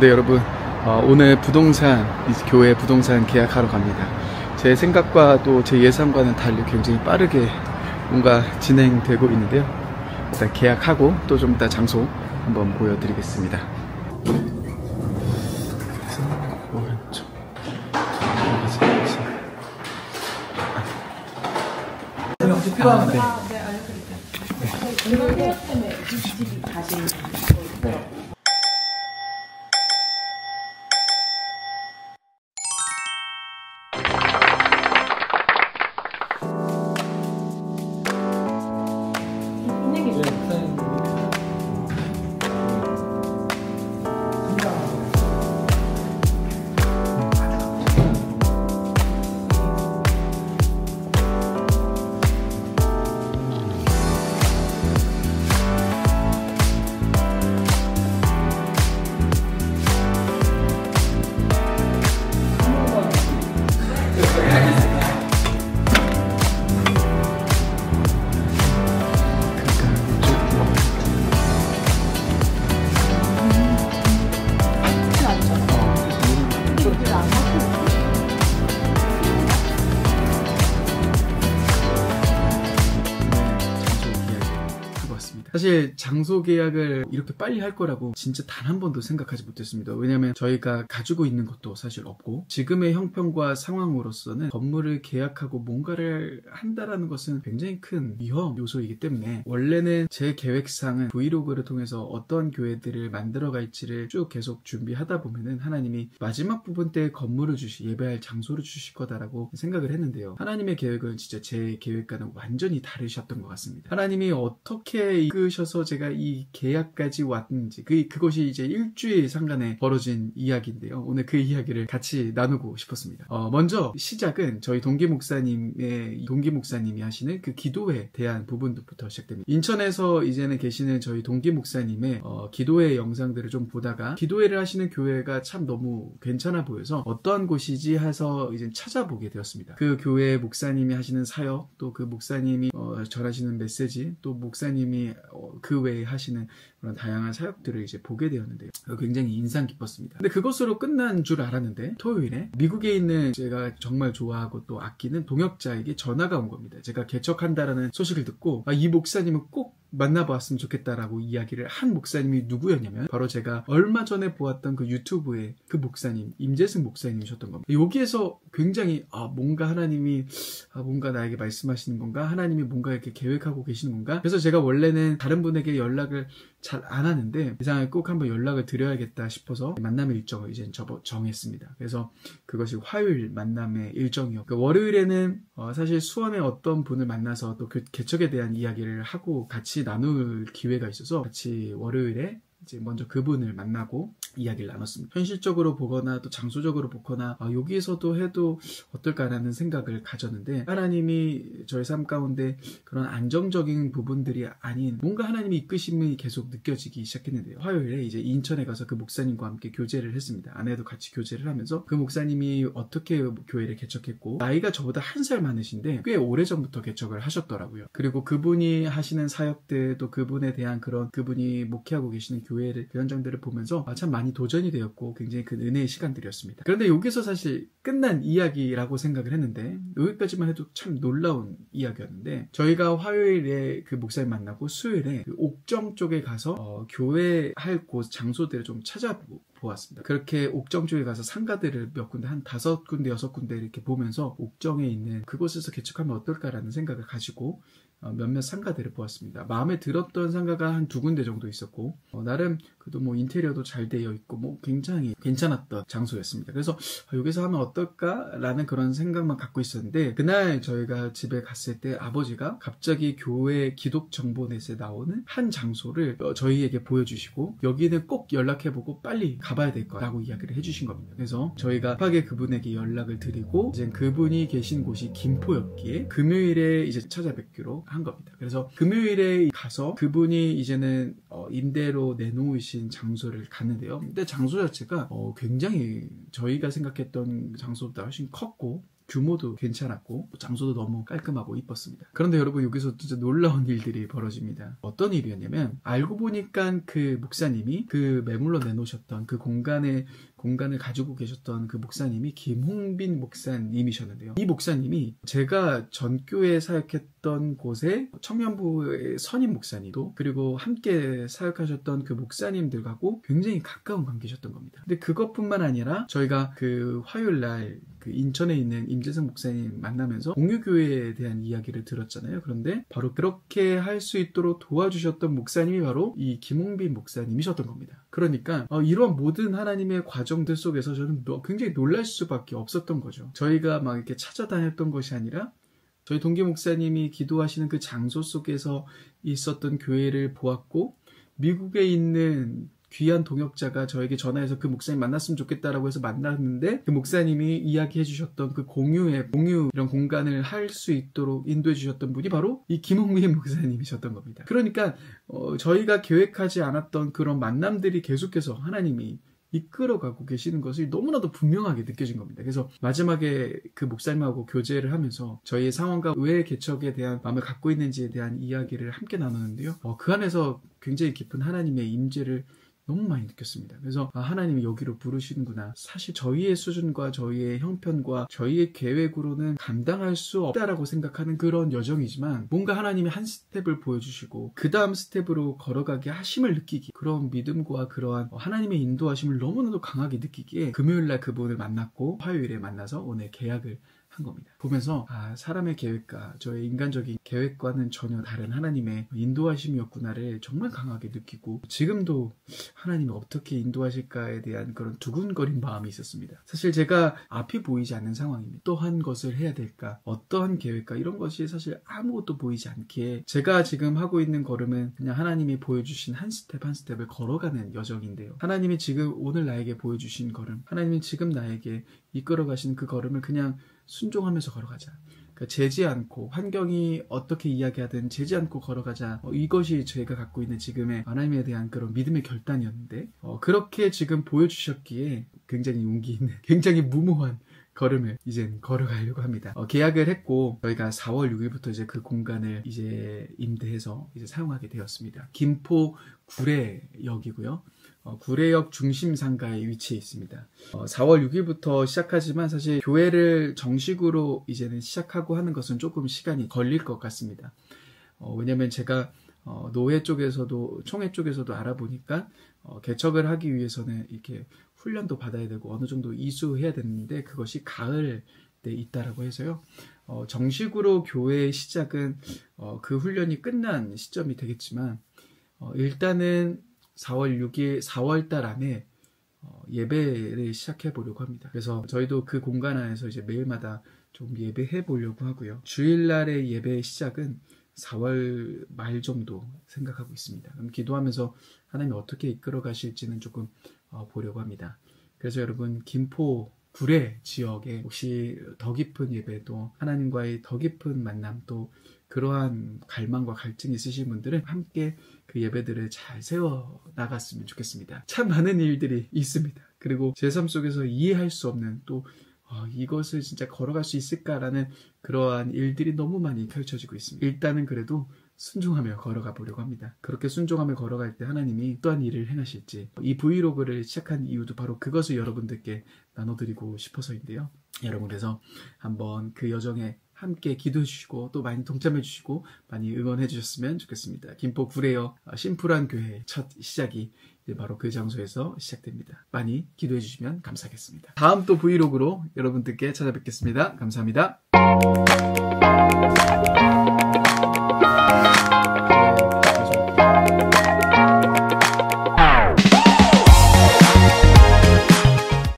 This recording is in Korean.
네, 여러분, 오늘 부동산, 교회 부동산 계약하러 갑니다. 제 생각과 또 제 예상과는 달리 굉장히 빠르게 뭔가 진행되고 있는데요. 일단 계약하고 또 좀 이따 장소 한번 보여드리겠습니다. 오른쪽. 혹시 필요하면 네. 네, 알려드릴게요. 이거 계약 때문에 집이 다시 사실 장소 계약을 이렇게 빨리 할 거라고 진짜 단 한 번도 생각하지 못했습니다. 왜냐면 저희가 가지고 있는 것도 사실 없고 지금의 형편과 상황으로서는 건물을 계약하고 뭔가를 한다라는 것은 굉장히 큰 위험 요소이기 때문에 원래는 제 계획상은 브이로그를 통해서 어떤 교회들을 만들어 갈지를 쭉 계속 준비하다 보면은 하나님이 마지막 부분 때 건물을 예배할 장소를 주실 거다라고 생각을 했는데요. 하나님의 계획은 진짜 제 계획과는 완전히 다르셨던 것 같습니다. 하나님이 어떻게 이끄셔서 제가 이 계약까지 왔는지 그것이 이제 일주일 상간에 벌어진 이야기인데요. 오늘 그 이야기를 같이 나누고 싶었습니다. 먼저 시작은 저희 동기 목사님이 하시는 그 기도회에 대한 부분부터 시작됩니다. 인천에서 이제는 계시는 저희 동기 목사님의 기도회 영상들을 좀 보다가 기도회를 하시는 교회가 참 너무 괜찮아 보여서 어떠한 곳이지 해서 이제 찾아보게 되었습니다. 그 교회 목사님이 하시는 사역, 또 그 목사님이 전하시는 메시지, 또 목사님이 그 외에 하시는 그런 다양한 사역들을 이제 보게 되었는데요. 굉장히 인상 깊었습니다. 근데 그것으로 끝난 줄 알았는데 토요일에 미국에 있는 제가 정말 좋아하고 또 아끼는 동역자에게 전화가 온 겁니다. 제가 개척한다라는 소식을 듣고 이 목사님은 꼭 만나보았으면 좋겠다라고 이야기를 한 목사님이 누구였냐면 바로 제가 얼마 전에 보았던 그 유튜브의 그 목사님, 임재승 목사님이셨던 겁니다. 여기에서 굉장히 뭔가 하나님이 뭔가 나에게 말씀하시는 건가? 하나님이 뭔가 이렇게 계획하고 계시는 건가? 그래서 제가 원래는 다른 분에게 연락을 잘 안 하는데 이상하게 꼭 한번 연락을 드려야겠다 싶어서 만남의 일정을 이제 정했습니다. 그래서 그것이 화요일 만남의 일정이었고 월요일에는 사실 수원의 어떤 분을 만나서 또 그 개척에 대한 이야기를 하고 같이 나눌 기회가 있어서 같이 월요일에 이제 먼저 그분을 만나고 이야기를 나눴습니다. 현실적으로 보거나 또 장소적으로 보거나 여기에서도 해도 어떨까라는 생각을 가졌는데 하나님이 저의 삶 가운데 그런 안정적인 부분들이 아닌 뭔가 하나님이 이끄심이 계속 느껴지기 시작했는데요. 화요일에 이제 인천에 가서 그 목사님과 함께 교제를 했습니다. 아내도 같이 교제를 하면서 그 목사님이 어떻게 교회를 개척했고 나이가 저보다 한 살 많으신데 꽤 오래전부터 개척을 하셨더라고요. 그리고 그분이 하시는 사역들 또 그분에 대한 그분이 목회하고 계시는 교회를 그 현장들을 보면서 참 많이 도전이 되었고 굉장히 큰 은혜의 시간들이었습니다. 그런데 여기서 사실 끝난 이야기라고 생각을 했는데 여기까지만 해도 참 놀라운 이야기였는데 저희가 화요일에 그 목사님 만나고 수요일에 그 옥정 쪽에 가서 교회 할 곳 장소들을 좀 찾아보았습니다. 그렇게 옥정 쪽에 가서 상가들을 몇 군데 한 5군데 6군데 이렇게 보면서 옥정에 있는 그곳에서 개척하면 어떨까라는 생각을 가지고 몇몇 상가들을 보았습니다. 마음에 들었던 상가가 한 2군데 정도 있었고 나름 그래도 뭐 인테리어도 잘 되어 있고 뭐 굉장히 괜찮았던 장소였습니다. 그래서 여기서 하면 어떨까라는 그런 생각만 갖고 있었는데 그날 저희가 집에 갔을 때 아버지가 갑자기 교회 기독정보넷에 나오는 한 장소를 저희에게 보여주시고 여기는 꼭 연락해보고 빨리 가봐야 될 거라고 이야기를 해주신 겁니다. 그래서 저희가 급하게 그분에게 연락을 드리고 이제 그분이 계신 곳이 김포였기에 금요일에 이제 찾아뵙기로 한 겁니다. 그래서 금요일에 가서 그분이 이제는 임대로 내놓으신 장소를 갔는데요. 근데 장소 자체가 굉장히 저희가 생각했던 장소보다 훨씬 컸고 규모도 괜찮았고 장소도 너무 깔끔하고 이뻤습니다. 그런데 여러분 여기서 진짜 놀라운 일들이 벌어집니다. 어떤 일이었냐면 알고 보니까 그 목사님이 그 매물로 내놓으셨던 그 공간을 가지고 계셨던 그 목사님이 김홍빈 목사님이셨는데요. 이 목사님이 제가 전교에 사역했던 곳에 청년부의 선임 목사님도 그리고 함께 사역하셨던 그 목사님들하고 굉장히 가까운 관계셨던 겁니다. 근데 그것뿐만 아니라 저희가 그 화요일날 그 인천에 있는 임재성 목사님 만나면서 공유교회에 대한 이야기를 들었잖아요. 그런데 바로 그렇게 할 수 있도록 도와주셨던 목사님이 바로 이 김홍빈 목사님이셨던 겁니다. 그러니까 이런 모든 하나님의 과정들 속에서 저는 굉장히 놀랄 수밖에 없었던 거죠. 저희가 막 이렇게 찾아다녔던 것이 아니라 저희 동기 목사님이 기도하시는 그 장소 속에서 있었던 교회를 보았고 미국에 있는 귀한 동역자가 저에게 전화해서 그 목사님 만났으면 좋겠다라고 해서 만났는데 그 목사님이 이야기해 주셨던 그 공유 이런 공간을 할 수 있도록 인도해 주셨던 분이 바로 이 김홍민 목사님이셨던 겁니다. 그러니까 저희가 계획하지 않았던 그런 만남들이 계속해서 하나님이 이끌어가고 계시는 것을 너무나도 분명하게 느껴진 겁니다. 그래서 마지막에 그 목사님하고 교제를 하면서 저희의 상황과 왜 개척에 대한 마음을 갖고 있는지에 대한 이야기를 함께 나누는데요. 그 안에서 굉장히 깊은 하나님의 임재를 너무 많이 느꼈습니다. 그래서 하나님이 여기로 부르시는구나. 사실 저희의 수준과 저희의 형편과 저희의 계획으로는 감당할 수 없다라고 생각하는 그런 여정이지만 뭔가 하나님이 한 스텝을 보여주시고 그 다음 스텝으로 걸어가게 하심을 느끼기, 그런 믿음과 그러한 하나님의 인도하심을 너무나도 강하게 느끼기에 금요일날 그분을 만났고 화요일에 만나서 오늘 계약을 한 겁니다. 보면서 사람의 계획과 저의 인간적인 계획과는 전혀 다른 하나님의 인도하심이었구나를 정말 강하게 느끼고 지금도 하나님이 어떻게 인도하실까에 대한 그런 두근거린 마음이 있었습니다. 사실 제가 앞이 보이지 않는 상황입니다. 어떠한 것을 해야 될까, 어떠한 계획과 이런 것이 사실 아무것도 보이지 않기에 제가 지금 하고 있는 걸음은 그냥 하나님이 보여주신 한 스텝 한 스텝을 걸어가는 여정인데요. 하나님이 지금 오늘 나에게 보여주신 걸음, 하나님이 지금 나에게 이끌어가신 그 걸음을 그냥 순종하면서 걸어가자. 그러니까 재지 않고 환경이 어떻게 이야기하든 재지 않고 걸어가자. 이것이 제가 갖고 있는 지금의 하나님에 대한 그런 믿음의 결단이었는데 그렇게 지금 보여주셨기에 굉장히 용기 있는 굉장히 무모한 걸음을 이젠 걸어가려고 합니다. 계약을 했고 저희가 4월 6일부터 이제 그 공간을 이제 임대해서 이제 사용하게 되었습니다. 김포 구례역이고요. 구례역 중심 상가에 위치해 있습니다. 4월 6일부터 시작하지만 사실 교회를 정식으로 이제는 시작하고 하는 것은 조금 시간이 걸릴 것 같습니다. 왜냐면 제가 노회 쪽에서도 총회 쪽에서도 알아보니까 개척을 하기 위해서는 이렇게 훈련도 받아야 되고 어느 정도 이수해야 되는데 그것이 가을에 있다라고 해서요. 정식으로 교회의 시작은 그 훈련이 끝난 시점이 되겠지만 일단은 4월 6일 4월달 안에 예배를 시작해 보려고 합니다. 그래서 저희도 그 공간 안에서 이제 매일마다 좀 예배해 보려고 하고요. 주일날의 예배의 시작은 4월 말 정도 생각하고 있습니다. 그럼 기도하면서 하나님이 어떻게 이끌어 가실지는 조금 보려고 합니다. 그래서 여러분 김포 구례 지역에 혹시 더 깊은 예배도 하나님과의 더 깊은 만남 또 그러한 갈망과 갈증이 있으신 분들은 함께 그 예배들을 잘 세워 나갔으면 좋겠습니다. 참 많은 일들이 있습니다. 그리고 제 삶 속에서 이해할 수 없는 또 이것을 진짜 걸어갈 수 있을까라는 그러한 일들이 너무 많이 펼쳐지고 있습니다. 일단은 그래도 순종하며 걸어가 보려고 합니다. 그렇게 순종하며 걸어갈 때 하나님이 또한 일을 행하실지 이 브이로그를 시작한 이유도 바로 그것을 여러분들께 나눠드리고 싶어서인데요. 여러분 그래서 한번 그 여정에 함께 기도해 주시고 또 많이 동참해 주시고 많이 응원해 주셨으면 좋겠습니다. 김포 구례역 심플한 교회 첫 시작이 이제 바로 그 장소에서 시작됩니다. 많이 기도해 주시면 감사하겠습니다. 다음 또 브이로그로 여러분들께 찾아뵙겠습니다. 감사합니다.